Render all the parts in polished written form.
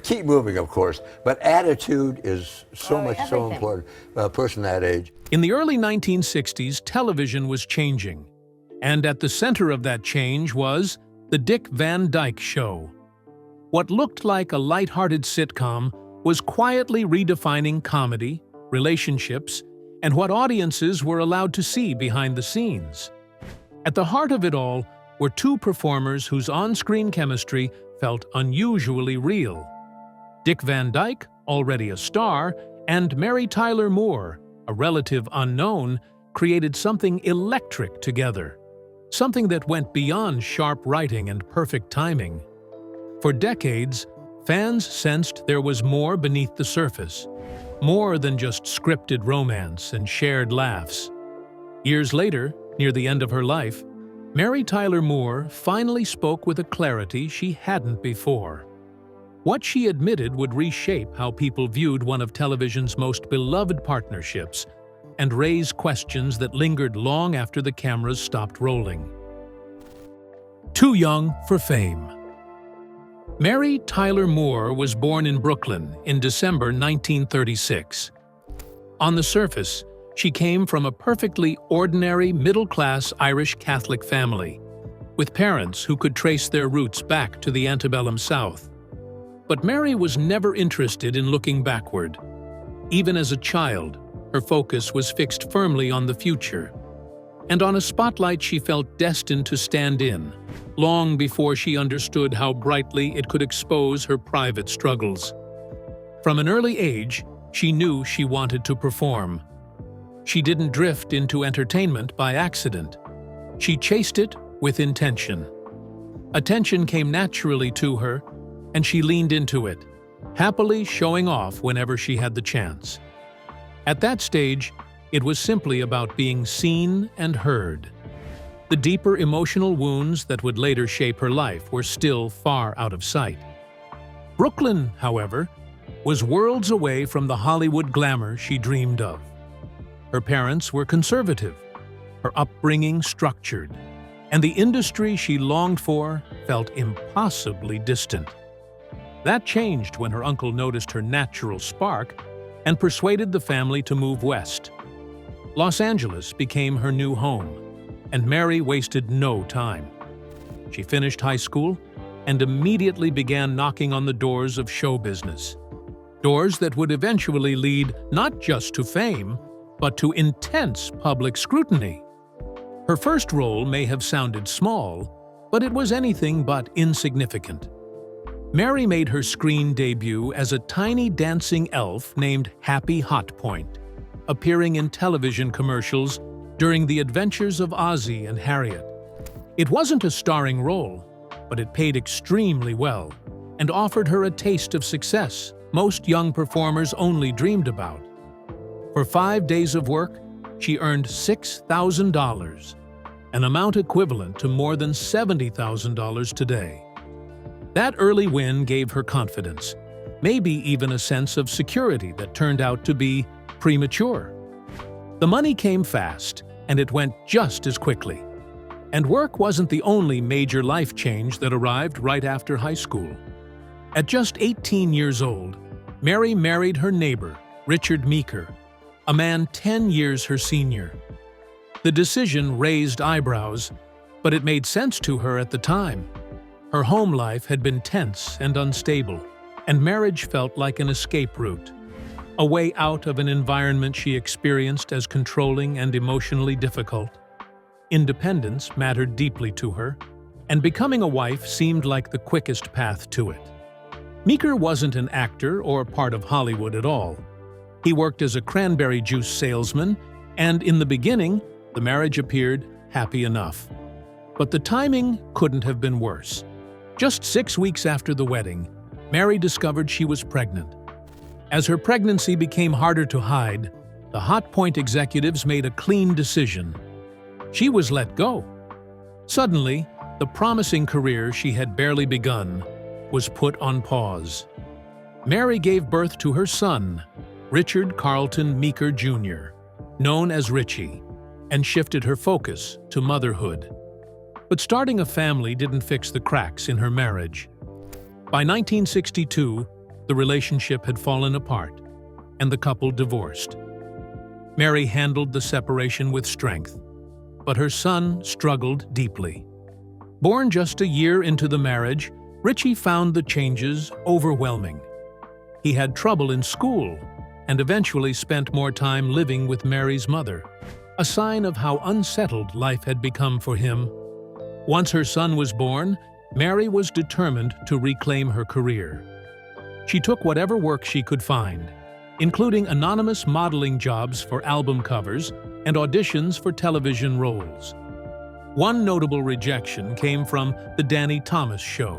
Keep moving, of course, but attitude is so Everything. important. A person that age. In the early 1960s, television was changing. And at the center of that change was the Dick Van Dyke Show. What looked like a lighthearted sitcom was quietly redefining comedy, relationships, and what audiences were allowed to see behind the scenes. At the heart of it all were two performers whose on-screen chemistry felt unusually real. Dick Van Dyke, already a star, and Mary Tyler Moore, a relative unknown, created something electric together. Something that went beyond sharp writing and perfect timing. For decades, fans sensed there was more beneath the surface, more than just scripted romance and shared laughs. Years later, near the end of her life, Mary Tyler Moore finally spoke with a clarity she hadn't before. What she admitted would reshape how people viewed one of television's most beloved partnerships and raise questions that lingered long after the cameras stopped rolling. Too young for fame. Mary Tyler Moore was born in Brooklyn in December 1936. On the surface, she came from a perfectly ordinary middle-class Irish Catholic family, with parents who could trace their roots back to the antebellum South. But Mary was never interested in looking backward. Even as a child, her focus was fixed firmly on the future. And on a spotlight she felt destined to stand in, long before she understood how brightly it could expose her private struggles. From an early age, she knew she wanted to perform. She didn't drift into entertainment by accident. She chased it with intention. Attention came naturally to her, and she leaned into it, happily showing off whenever she had the chance. At that stage, it was simply about being seen and heard. The deeper emotional wounds that would later shape her life were still far out of sight. Brooklyn, however, was worlds away from the Hollywood glamour she dreamed of. Her parents were conservative, her upbringing structured, and the industry she longed for felt impossibly distant. That changed when her uncle noticed her natural spark and persuaded the family to move west. Los Angeles became her new home, and Mary wasted no time. She finished high school and immediately began knocking on the doors of show business. Doors that would eventually lead not just to fame, but to intense public scrutiny. Her first role may have sounded small, but it was anything but insignificant. Mary made her screen debut as a tiny dancing elf named Happy Hot Point, appearing in television commercials during the adventures of Ozzie and Harriet. It wasn't a starring role, but it paid extremely well and offered her a taste of success most young performers only dreamed about. For 5 days of work, she earned $6,000, an amount equivalent to more than $70,000 today. That early win gave her confidence, maybe even a sense of security that turned out to be premature. The money came fast, and it went just as quickly. And work wasn't the only major life change that arrived right after high school. At just 18 years old, Mary married her neighbor, Richard Meeker, a man 10 years her senior. The decision raised eyebrows, but it made sense to her at the time. Her home life had been tense and unstable, and marriage felt like an escape route, a way out of an environment she experienced as controlling and emotionally difficult. Independence mattered deeply to her, and becoming a wife seemed like the quickest path to it. Meeker wasn't an actor or part of Hollywood at all. He worked as a cranberry juice salesman, and in the beginning, the marriage appeared happy enough. But the timing couldn't have been worse. Just 6 weeks after the wedding, Mary discovered she was pregnant. As her pregnancy became harder to hide, the Hot Point executives made a clean decision. She was let go. Suddenly, the promising career she had barely begun was put on pause. Mary gave birth to her son, Richard Carlton Meeker Jr., known as Richie, and shifted her focus to motherhood. But starting a family didn't fix the cracks in her marriage. By 1962, the relationship had fallen apart, and the couple divorced. Mary handled the separation with strength, but her son struggled deeply. Born just a year into the marriage, Richie found the changes overwhelming. He had trouble in school and eventually spent more time living with Mary's mother, a sign of how unsettled life had become for him. Once her son was born, Mary was determined to reclaim her career. She took whatever work she could find, including anonymous modeling jobs for album covers and auditions for television roles. One notable rejection came from The Danny Thomas Show,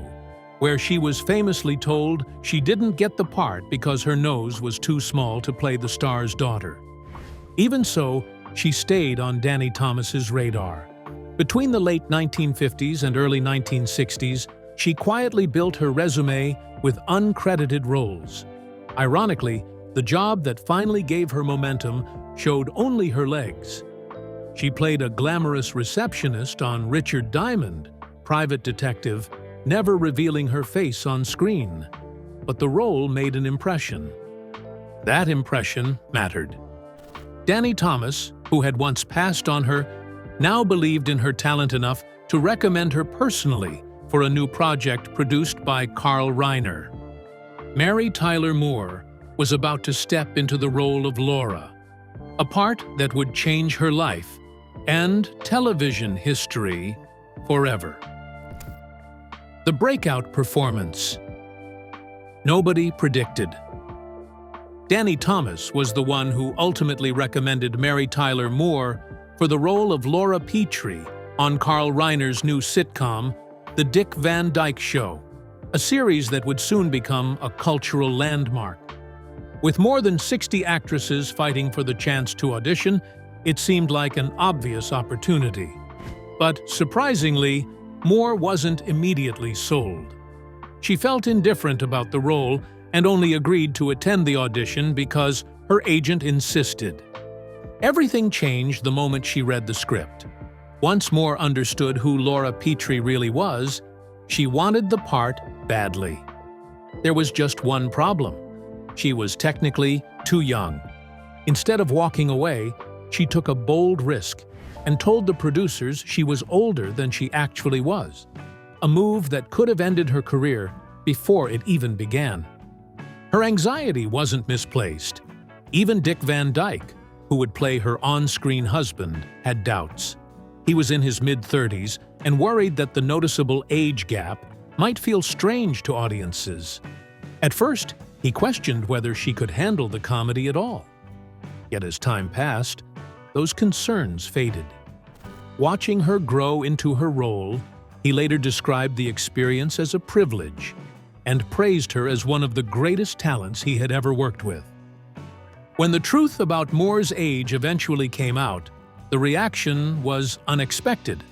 where she was famously told she didn't get the part because her nose was too small to play the star's daughter. Even so, she stayed on Danny Thomas's radar. Between the late 1950s and early 1960s, she quietly built her resume with uncredited roles. Ironically, the job that finally gave her momentum showed only her legs. She played a glamorous receptionist on Richard Diamond, Private Detective, never revealing her face on screen. But the role made an impression. That impression mattered. Danny Thomas, who had once passed on her, now believed in her talent enough to recommend her personally for a new project produced by Carl Reiner. Mary Tyler Moore was about to step into the role of Laura, a part that would change her life and television history forever. The breakout performance. Nobody predicted. Danny Thomas was the one who ultimately recommended Mary Tyler Moore for the role of Laura Petrie on Carl Reiner's new sitcom, The Dick Van Dyke Show, a series that would soon become a cultural landmark. With more than 60 actresses fighting for the chance to audition, it seemed like an obvious opportunity. But surprisingly, Moore wasn't immediately sold. She felt indifferent about the role and only agreed to attend the audition because her agent insisted. Everything changed the moment she read the script. Once Moore understood who Laura Petrie really was, she wanted the part badly. There was just one problem. She was technically too young. Instead of walking away, she took a bold risk and told the producers she was older than she actually was, a move that could have ended her career before it even began. Her anxiety wasn't misplaced. Even Dick Van Dyke, who would play her on-screen husband, had doubts. He was in his mid-30s and worried that the noticeable age gap might feel strange to audiences. At first, he questioned whether she could handle the comedy at all. Yet as time passed, those concerns faded. Watching her grow into her role, he later described the experience as a privilege and praised her as one of the greatest talents he had ever worked with. When the truth about Moore's age eventually came out, the reaction was unexpected.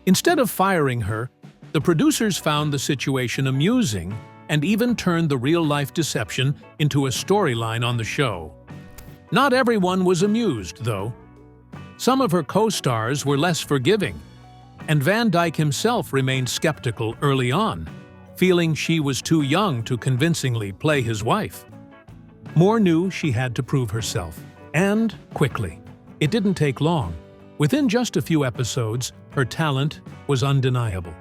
Instead of firing her, the producers found the situation amusing and even turned the real-life deception into a storyline on the show. Not everyone was amused, though. Some of her co-stars were less forgiving, and Van Dyke himself remained skeptical early on, feeling she was too young to convincingly play his wife. Moore knew she had to prove herself, and quickly. It didn't take long. Within just a few episodes, her talent was undeniable.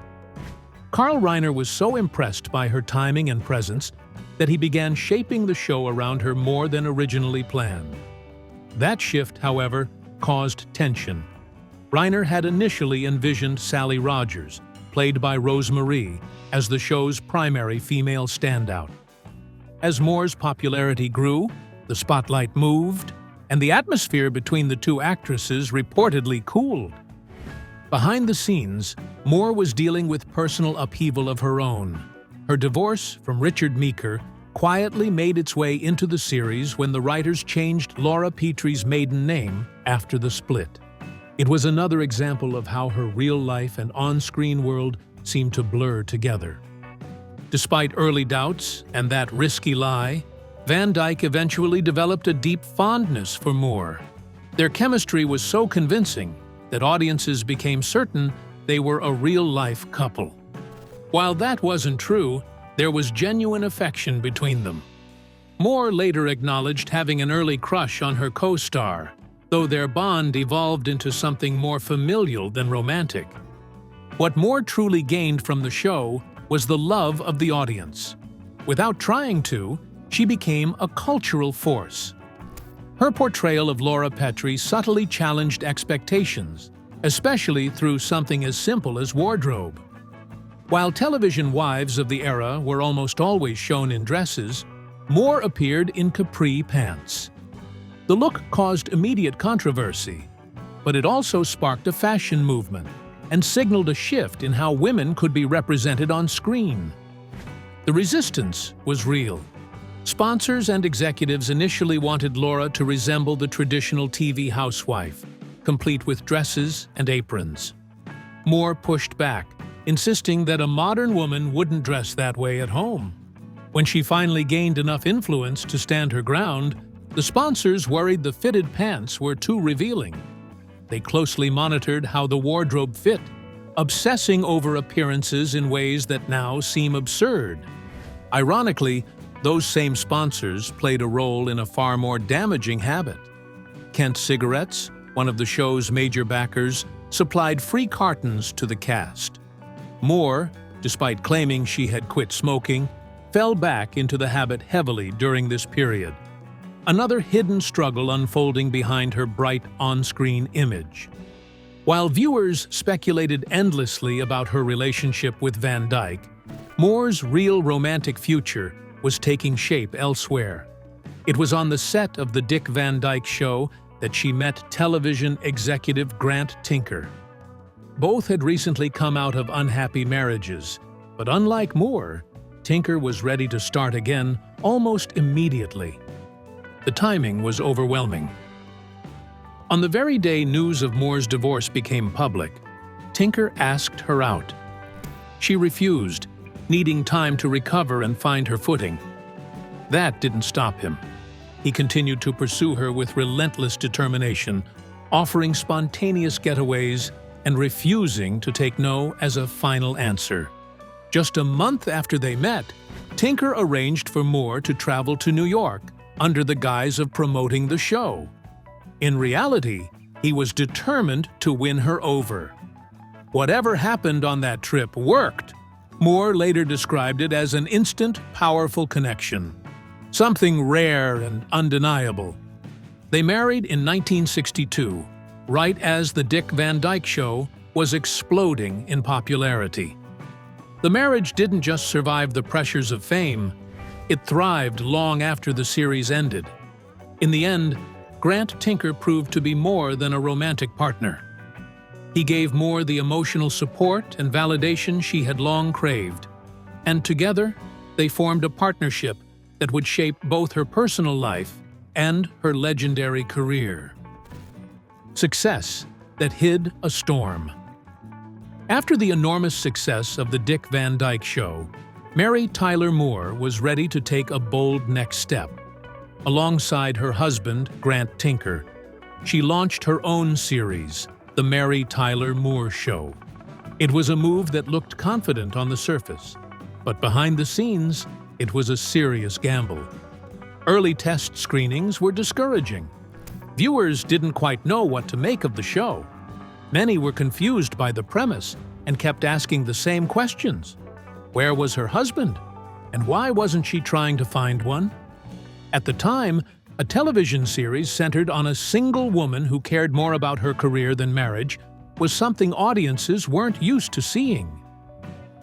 Carl Reiner was so impressed by her timing and presence that he began shaping the show around her more than originally planned. That shift, however, caused tension. Reiner had initially envisioned Sally Rogers, played by Rose Marie, as the show's primary female standout. As Moore's popularity grew, the spotlight moved, and the atmosphere between the two actresses reportedly cooled. Behind the scenes, Moore was dealing with personal upheaval of her own. Her divorce from Richard Meeker quietly made its way into the series when the writers changed Laura Petrie's maiden name after the split. It was another example of how her real life and on-screen world seemed to blur together. Despite early doubts and that risky lie, Van Dyke eventually developed a deep fondness for Moore. Their chemistry was so convincing that audiences became certain they were a real-life couple. While that wasn't true, There was genuine affection between them. Moore later acknowledged having an early crush on her co-star, though their bond evolved into something more familial than romantic. What Moore truly gained from the show was the love of the audience. Without trying to, she became a cultural force. Her portrayal of Laura Petrie subtly challenged expectations, especially through something as simple as wardrobe. While television wives of the era were almost always shown in dresses, Moore appeared in capri pants. The look caused immediate controversy, but it also sparked a fashion movement and signaled a shift in how women could be represented on screen. The resistance was real. Sponsors and executives initially wanted Laura to resemble the traditional TV housewife, complete with dresses and aprons. Moore pushed back, insisting that a modern woman wouldn't dress that way at home. When she finally gained enough influence to stand her ground, the sponsors worried the fitted pants were too revealing. They closely monitored how the wardrobe fit, obsessing over appearances in ways that now seem absurd. Ironically, those same sponsors played a role in a far more damaging habit. Kent Cigarettes, one of the show's major backers, supplied free cartons to the cast. Moore, despite claiming she had quit smoking, fell back into the habit heavily during this period. Another hidden struggle unfolding behind her bright on-screen image. While viewers speculated endlessly about her relationship with Van Dyke, Moore's real romantic future was taking shape elsewhere. It was on the set of the Dick Van Dyke Show that she met television executive Grant Tinker. Both had recently come out of unhappy marriages, but unlike Moore, Tinker was ready to start again almost immediately. The timing was overwhelming. On the very day news of Moore's divorce became public, Tinker asked her out. She refused, needing time to recover and find her footing. That didn't stop him. He continued to pursue her with relentless determination, offering spontaneous getaways and refusing to take no as a final answer. Just a month after they met, Tinker arranged for Moore to travel to New York under the guise of promoting the show. In reality, he was determined to win her over. Whatever happened on that trip worked. Moore later described it as an instant, powerful connection. Something rare and undeniable. They married in 1962, right as the Dick Van Dyke Show was exploding in popularity. The marriage didn't just survive the pressures of fame, it thrived long after the series ended. In the end, Grant Tinker proved to be more than a romantic partner. He gave Moore the emotional support and validation she had long craved, and together they formed a partnership that would shape both her personal life and her legendary career. Success that hid a storm. After the enormous success of the Dick Van Dyke Show, Mary Tyler Moore was ready to take a bold next step. Alongside her husband, Grant Tinker, she launched her own series, The Mary Tyler Moore Show. It was a move that looked confident on the surface, but behind the scenes, it was a serious gamble. Early test screenings were discouraging. Viewers didn't quite know what to make of the show. Many were confused by the premise and kept asking the same questions. Where was her husband? And why wasn't she trying to find one? At the time, a television series centered on a single woman who cared more about her career than marriage was something audiences weren't used to seeing.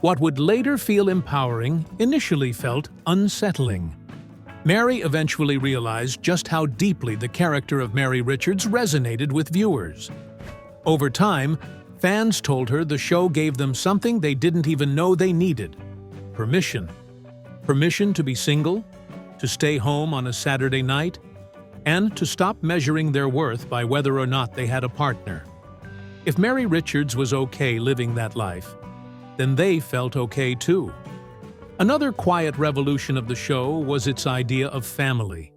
What would later feel empowering initially felt unsettling. Mary eventually realized just how deeply the character of Mary Richards resonated with viewers. Over time, fans told her the show gave them something they didn't even know they needed: permission. Permission to be single, to stay home on a Saturday night, and to stop measuring their worth by whether or not they had a partner. If Mary Richards was okay living that life, then they felt okay too. Another quiet revolution of the show was its idea of family.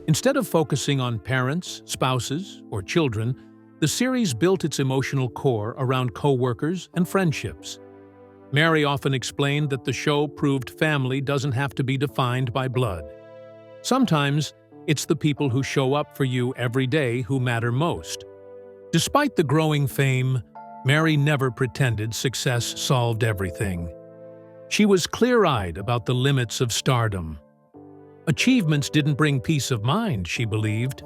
Instead of focusing on parents, spouses, or children, the series built its emotional core around co-workers and friendships. Mary often explained that the show proved family doesn't have to be defined by blood. Sometimes, it's the people who show up for you every day who matter most. Despite the growing fame, Mary never pretended success solved everything. She was clear-eyed about the limits of stardom. Achievements didn't bring peace of mind, she believed.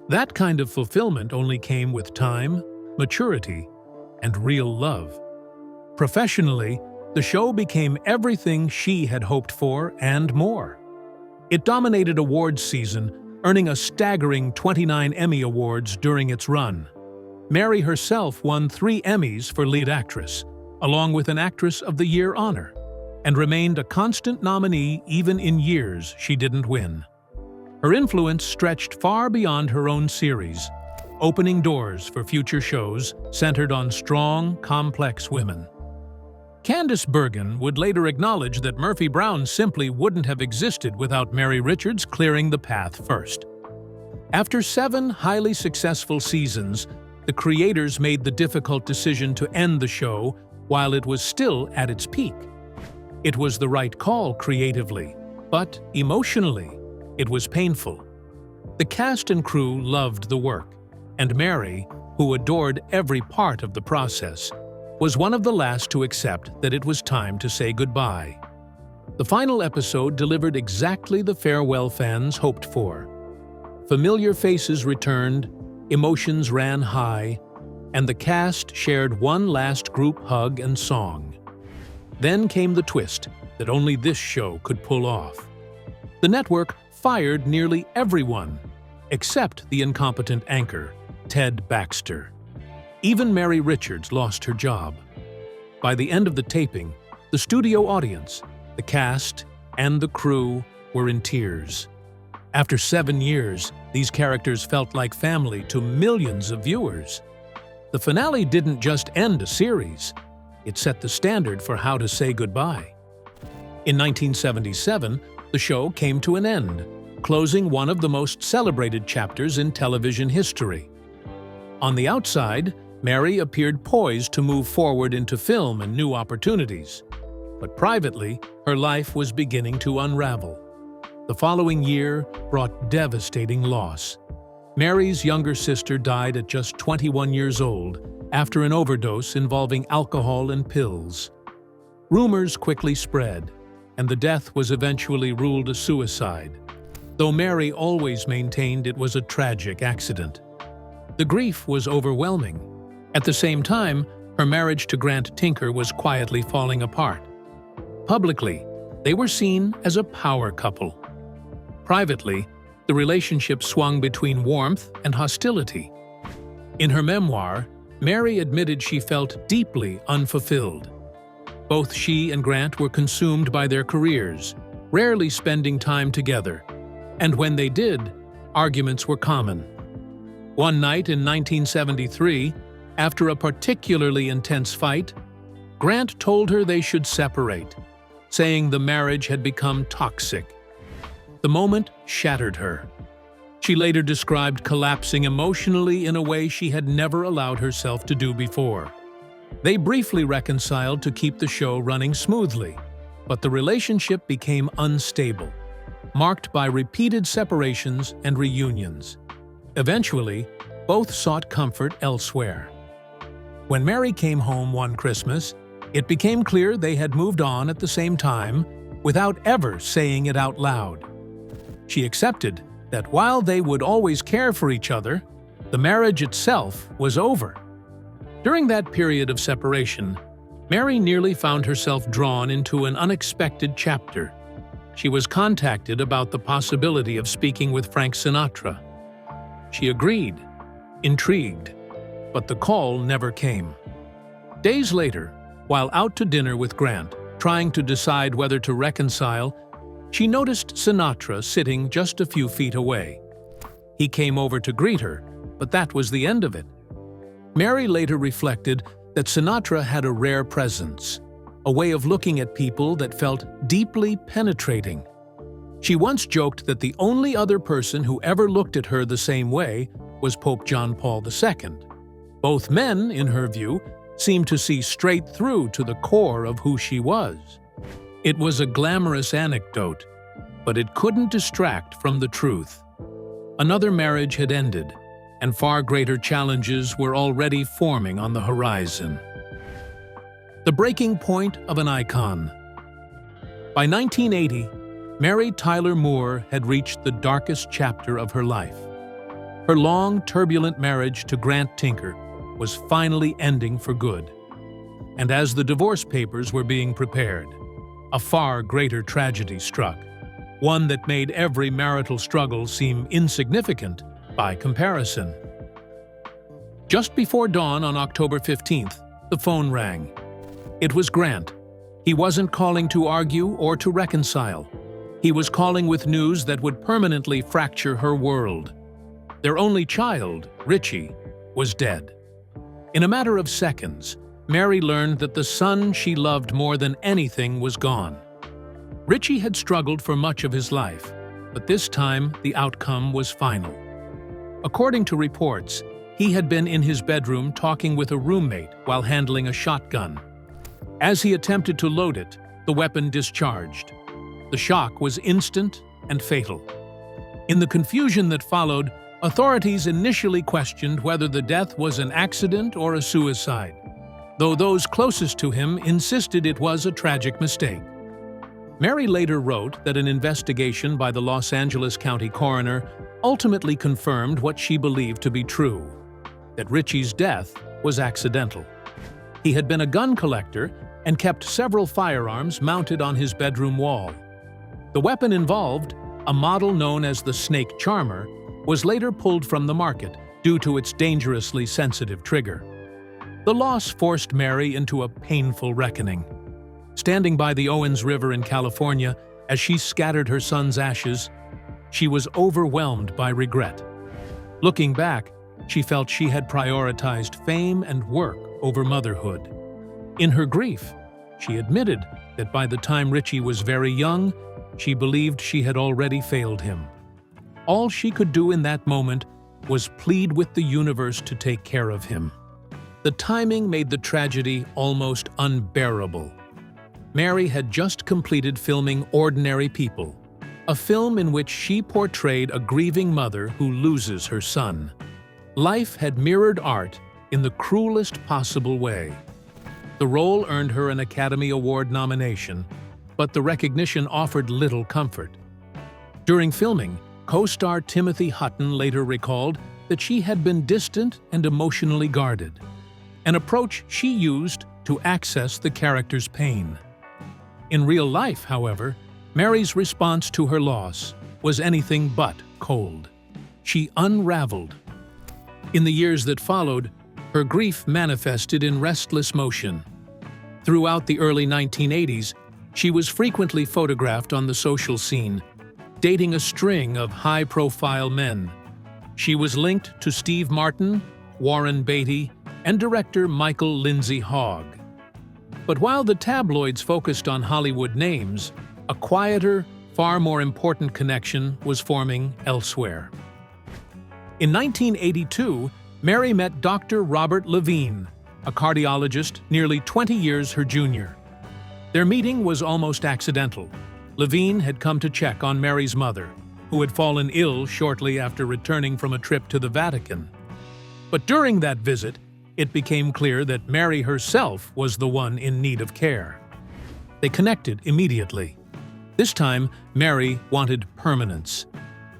That kind of fulfillment only came with time, maturity, and real love. Professionally, the show became everything she had hoped for and more. It dominated awards season, earning a staggering 29 Emmy Awards during its run. Mary herself won 3 Emmys for lead actress, along with an Actress of the Year honor, and remained a constant nominee even in years she didn't win. Her influence stretched far beyond her own series, opening doors for future shows centered on strong, complex women. Candice Bergen would later acknowledge that Murphy Brown simply wouldn't have existed without Mary Richards clearing the path first. After 7 highly successful seasons, the creators made the difficult decision to end the show while it was still at its peak. It was the right call creatively, but emotionally, it was painful. The cast and crew loved the work, and Mary, who adored every part of the process, was one of the last to accept that it was time to say goodbye. The final episode delivered exactly the farewell fans hoped for. Familiar faces returned, emotions ran high, and the cast shared one last group hug and song. Then came the twist that only this show could pull off. The network fired nearly everyone, except the incompetent anchor, Ted Baxter. Even Mary Richards lost her job. By the end of the taping, the studio audience, the cast, and the crew were in tears. After 7 years, these characters felt like family to millions of viewers. The finale didn't just end a series, it set the standard for how to say goodbye. In 1977, the show came to an end, closing one of the most celebrated chapters in television history. On the outside, Mary appeared poised to move forward into film and new opportunities. But privately, her life was beginning to unravel. The following year brought devastating loss. Mary's younger sister died at just 21 years old after an overdose involving alcohol and pills. Rumors quickly spread, and the death was eventually ruled a suicide, though Mary always maintained it was a tragic accident. The grief was overwhelming. At the same time, her marriage to Grant Tinker was quietly falling apart. Publicly, they were seen as a power couple. Privately, the relationship swung between warmth and hostility. In her memoir, Mary admitted she felt deeply unfulfilled. Both she and Grant were consumed by their careers, rarely spending time together, and when they did, arguments were common. One night in 1973, after a particularly intense fight, Grant told her they should separate, saying the marriage had become toxic. The moment shattered her. She later described collapsing emotionally in a way she had never allowed herself to do before. They briefly reconciled to keep the show running smoothly, but the relationship became unstable, marked by repeated separations and reunions. Eventually, both sought comfort elsewhere. When Mary came home one Christmas, it became clear they had moved on at the same time without ever saying it out loud. She accepted that while they would always care for each other, the marriage itself was over. During that period of separation, Mary nearly found herself drawn into an unexpected chapter. She was contacted about the possibility of speaking with Frank Sinatra. She agreed, intrigued, but the call never came. Days later, while out to dinner with Grant, trying to decide whether to reconcile, she noticed Sinatra sitting just a few feet away. He came over to greet her, but that was the end of it. Mary later reflected that Sinatra had a rare presence, a way of looking at people that felt deeply penetrating. She once joked that the only other person who ever looked at her the same way was Pope John Paul II. Both men, in her view, seemed to see straight through to the core of who she was. It was a glamorous anecdote, but it couldn't distract from the truth. Another marriage had ended, and far greater challenges were already forming on the horizon. The breaking point of an icon. By 1980, Mary Tyler Moore had reached the darkest chapter of her life. Her long, turbulent marriage to Grant Tinker was finally ending for good. And as the divorce papers were being prepared, a far greater tragedy struck, one that made every marital struggle seem insignificant by comparison. Just before dawn on October 15th, the phone rang. It was Grant. He wasn't calling to argue or to reconcile. He was calling with news that would permanently fracture her world. Their only child, Richie, was dead. In a matter of seconds, Mary learned that the son she loved more than anything was gone. Richie had struggled for much of his life, but this time the outcome was final. According to reports, he had been in his bedroom talking with a roommate while handling a shotgun. As he attempted to load it, the weapon discharged. The shock was instant and fatal. In the confusion that followed, authorities initially questioned whether the death was an accident or a suicide, though those closest to him insisted it was a tragic mistake. Mary later wrote that an investigation by the Los Angeles County coroner ultimately confirmed what she believed to be true, that Richie's death was accidental. He had been a gun collector and kept several firearms mounted on his bedroom wall. The weapon involved, a model known as the Snake Charmer, was later pulled from the market due to its dangerously sensitive trigger. The loss forced Mary into a painful reckoning. Standing by the Owens River in California as she scattered her son's ashes, she was overwhelmed by regret. Looking back, she felt she had prioritized fame and work over motherhood. In her grief, she admitted that by the time Richie was very young, she believed she had already failed him. All she could do in that moment was plead with the universe to take care of him. The timing made the tragedy almost unbearable. Mary had just completed filming Ordinary People, a film in which she portrayed a grieving mother who loses her son. Life had mirrored art in the cruelest possible way. The role earned her an Academy Award nomination, but the recognition offered little comfort. During filming, co-star Timothy Hutton later recalled that she had been distant and emotionally guarded, an approach she used to access the character's pain. In real life, however, Mary's response to her loss was anything but cold. She unraveled. In the years that followed, her grief manifested in restless motion. Throughout the early 1980s, she was frequently photographed on the social scene, dating a string of high-profile men. She was linked to Steve Martin, Warren Beatty, and director Michael Lindsay Hogg. But while the tabloids focused on Hollywood names, a quieter, far more important connection was forming elsewhere. In 1982, Mary met Dr. Robert Levine, a cardiologist nearly 20 years her junior. Their meeting was almost accidental. Levine had come to check on Mary's mother, who had fallen ill shortly after returning from a trip to the Vatican. But during that visit, it became clear that Mary herself was the one in need of care. They connected immediately. This time, Mary wanted permanence.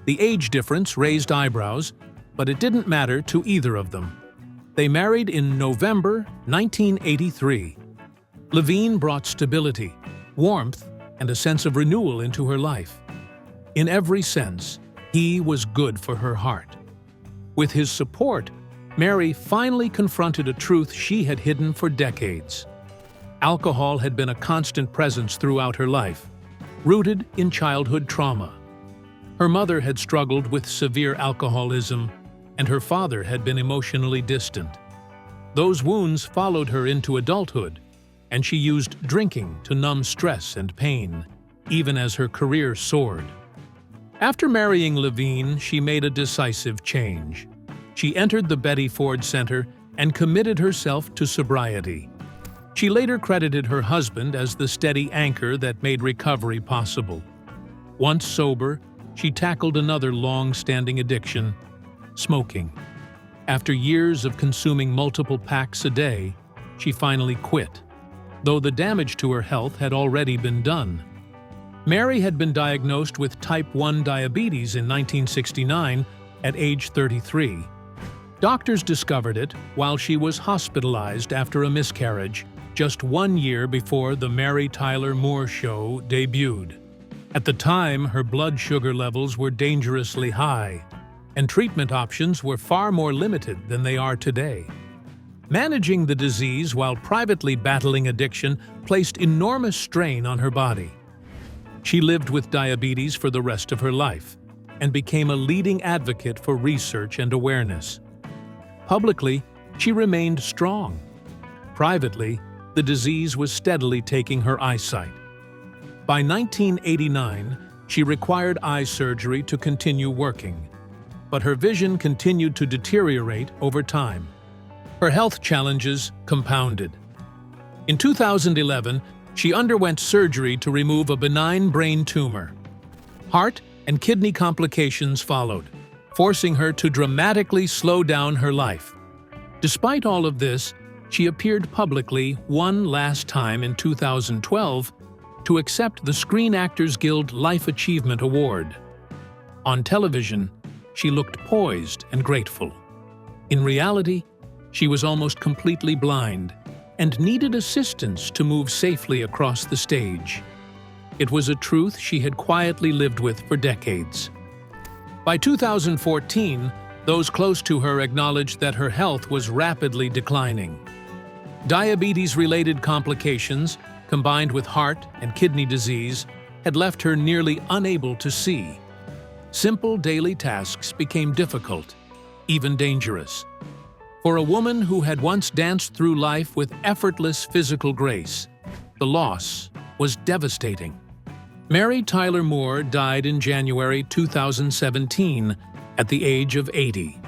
The age difference raised eyebrows, but it didn't matter to either of them. They married in November 1983. Levine brought stability, warmth, and a sense of renewal into her life. In every sense, he was good for her heart. With his support, Mary finally confronted a truth she had hidden for decades. Alcohol had been a constant presence throughout her life, rooted in childhood trauma. Her mother had struggled with severe alcoholism, and her father had been emotionally distant. Those wounds followed her into adulthood, and she used drinking to numb stress and pain, even as her career soared. After marrying Levine, she made a decisive change. She entered the Betty Ford Center and committed herself to sobriety. She later credited her husband as the steady anchor that made recovery possible. Once sober, she tackled another long-standing addiction: smoking. After years of consuming multiple packs a day, she finally quit, though the damage to her health had already been done. Mary had been diagnosed with type 1 diabetes in 1969 at age 33. Doctors discovered it while she was hospitalized after a miscarriage, just 1 year before The Mary Tyler Moore Show debuted. At the time, her blood sugar levels were dangerously high, and treatment options were far more limited than they are today. Managing the disease while privately battling addiction placed enormous strain on her body. She lived with diabetes for the rest of her life and became a leading advocate for research and awareness. Publicly, she remained strong. Privately, the disease was steadily taking her eyesight. By 1989, she required eye surgery to continue working, but her vision continued to deteriorate over time. Her health challenges compounded. In 2011, she underwent surgery to remove a benign brain tumor. Heart and kidney complications followed, forcing her to dramatically slow down her life. Despite all of this, she appeared publicly one last time in 2012 to accept the Screen Actors Guild Life Achievement Award. On television, she looked poised and grateful. In reality, she was almost completely blind and needed assistance to move safely across the stage. It was a truth she had quietly lived with for decades. By 2014, those close to her acknowledged that her health was rapidly declining. Diabetes-related complications, combined with heart and kidney disease, had left her nearly unable to see. Simple daily tasks became difficult, even dangerous. For a woman who had once danced through life with effortless physical grace, the loss was devastating. Mary Tyler Moore died in January 2017 at the age of 80.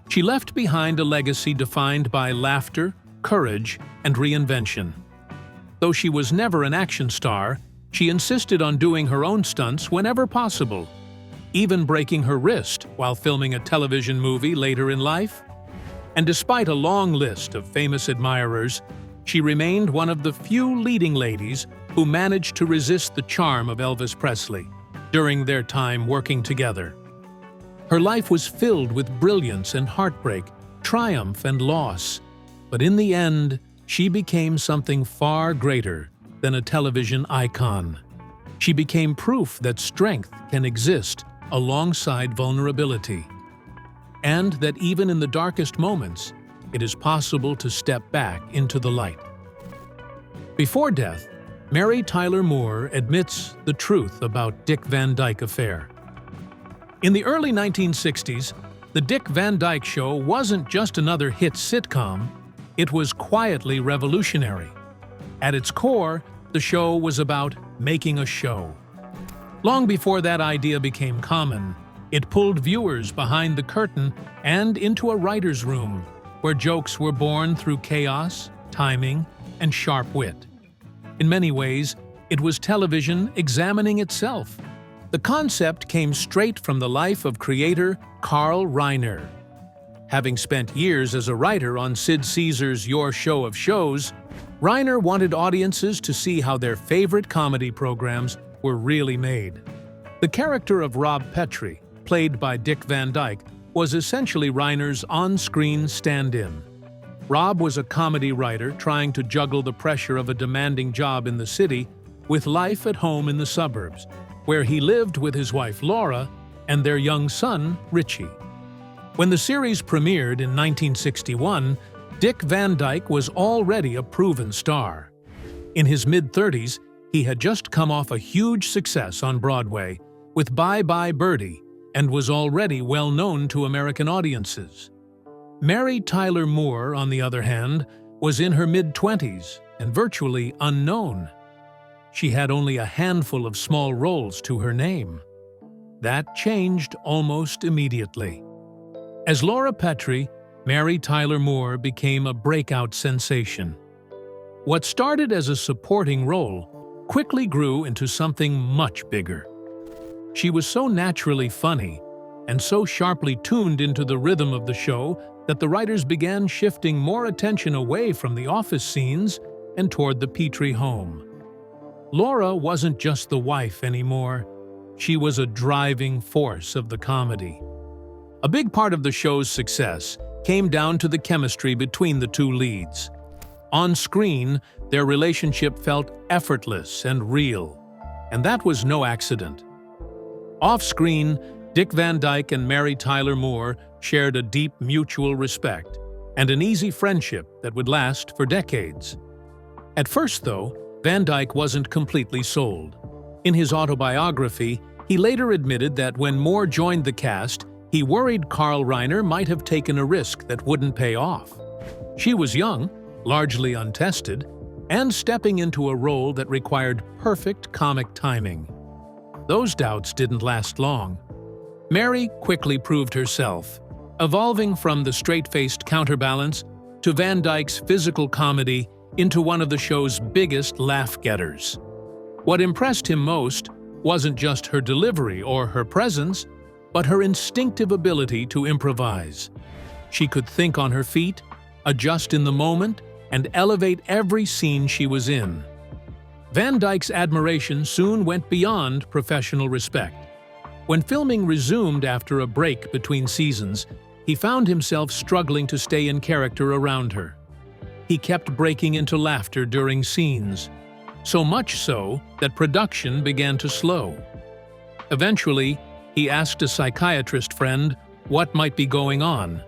She left behind a legacy defined by laughter, courage, and reinvention. Though she was never an action star, she insisted on doing her own stunts whenever possible, even breaking her wrist while filming a television movie later in life. And despite a long list of famous admirers, she remained one of the few leading ladies who managed to resist the charm of Elvis Presley during their time working together. Her life was filled with brilliance and heartbreak, triumph and loss, but in the end, she became something far greater than a television icon. She became proof that strength can exist alongside vulnerability, and that even in the darkest moments, it is possible to step back into the light. Before death, Mary Tyler Moore admits the truth about Dick Van Dyke affair. In the early 1960s, the Dick Van Dyke Show wasn't just another hit sitcom, it was quietly revolutionary. At its core, the show was about making a show. Long before that idea became common, it pulled viewers behind the curtain and into a writer's room, where jokes were born through chaos, timing, and sharp wit. In many ways, it was television examining itself. The concept came straight from the life of creator Carl Reiner. Having spent years as a writer on Sid Caesar's Your Show of Shows, Reiner wanted audiences to see how their favorite comedy programs were really made. The character of Rob Petrie, played by Dick Van Dyke, was essentially Reiner's on-screen stand-in. Rob was a comedy writer trying to juggle the pressure of a demanding job in the city with life at home in the suburbs, where he lived with his wife Laura and their young son, Richie. When the series premiered in 1961, Dick Van Dyke was already a proven star. In his mid-30s, he had just come off a huge success on Broadway with Bye Bye Birdie and was already well known to American audiences. Mary Tyler Moore, on the other hand, was in her mid-20s and virtually unknown. She had only a handful of small roles to her name. That changed almost immediately. As Laura Petrie, Mary Tyler Moore became a breakout sensation. What started as a supporting role quickly grew into something much bigger. She was so naturally funny and so sharply tuned into the rhythm of the show that the writers began shifting more attention away from the office scenes and toward the Petrie home. Laura wasn't just the wife anymore. She was a driving force of the comedy. A big part of the show's success came down to the chemistry between the two leads. On screen, their relationship felt effortless and real, and that was no accident. Off-screen, Dick Van Dyke and Mary Tyler Moore shared a deep mutual respect and an easy friendship that would last for decades. At first, though, Van Dyke wasn't completely sold. In his autobiography, he later admitted that when Moore joined the cast, he worried Carl Reiner might have taken a risk that wouldn't pay off. She was young, largely untested, and stepping into a role that required perfect comic timing. Those doubts didn't last long. Mary quickly proved herself, evolving from the straight-faced counterbalance to Van Dyke's physical comedy into one of the show's biggest laugh-getters. What impressed him most wasn't just her delivery or her presence, but her instinctive ability to improvise. She could think on her feet, adjust in the moment, and elevate every scene she was in. Van Dyke's admiration soon went beyond professional respect. When filming resumed after a break between seasons, he found himself struggling to stay in character around her. He kept breaking into laughter during scenes, so much so that production began to slow. Eventually, he asked a psychiatrist friend what might be going on.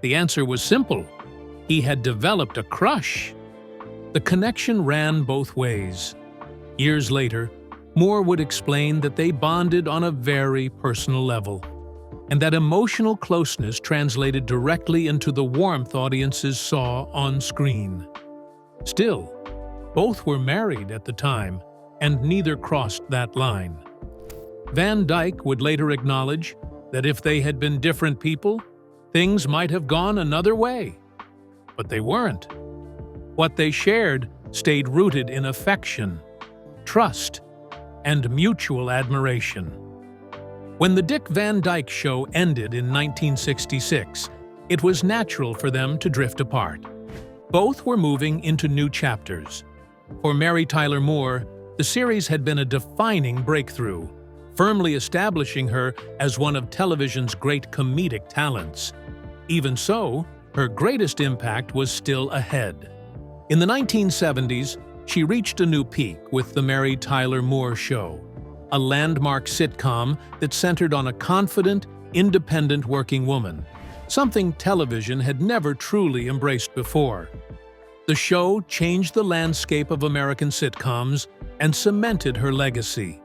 The answer was simple. He had developed a crush. The connection ran both ways. Years later, Moore would explain that they bonded on a very personal level, and that emotional closeness translated directly into the warmth audiences saw on screen. Still, both were married at the time, and neither crossed that line. Van Dyke would later acknowledge that if they had been different people, things might have gone another way. But they weren't. What they shared stayed rooted in affection, trust, and mutual admiration. When the Dick Van Dyke Show ended in 1966, it was natural for them to drift apart. Both were moving into new chapters. For Mary Tyler Moore, the series had been a defining breakthrough, firmly establishing her as one of television's great comedic talents. Even so, her greatest impact was still ahead. In the 1970s, she reached a new peak with The Mary Tyler Moore Show, a landmark sitcom that centered on a confident, independent working woman, something television had never truly embraced before. The show changed the landscape of American sitcoms and cemented her legacy.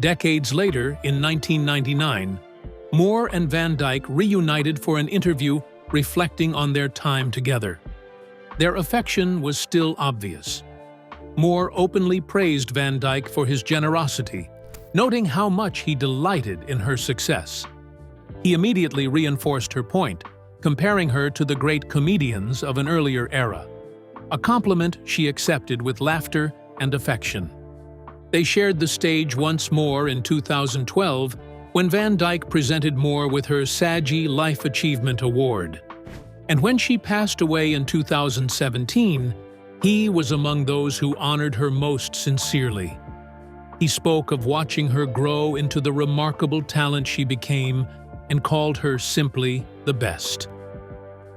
Decades later, in 1999, Moore and Van Dyke reunited for an interview reflecting on their time together. Their affection was still obvious. Moore openly praised Van Dyke for his generosity, noting how much he delighted in her success. He immediately reinforced her point, comparing her to the great comedians of an earlier era, a compliment she accepted with laughter and affection. They shared the stage once more in 2012 when Van Dyke presented Moore with her Saggy Life Achievement Award. And when she passed away in 2017, he was among those who honored her most sincerely. He spoke of watching her grow into the remarkable talent she became and called her simply the best.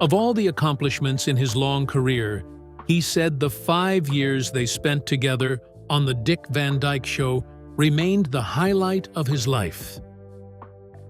Of all the accomplishments in his long career, he said the 5 years they spent together on the Dick Van Dyke Show remained the highlight of his life.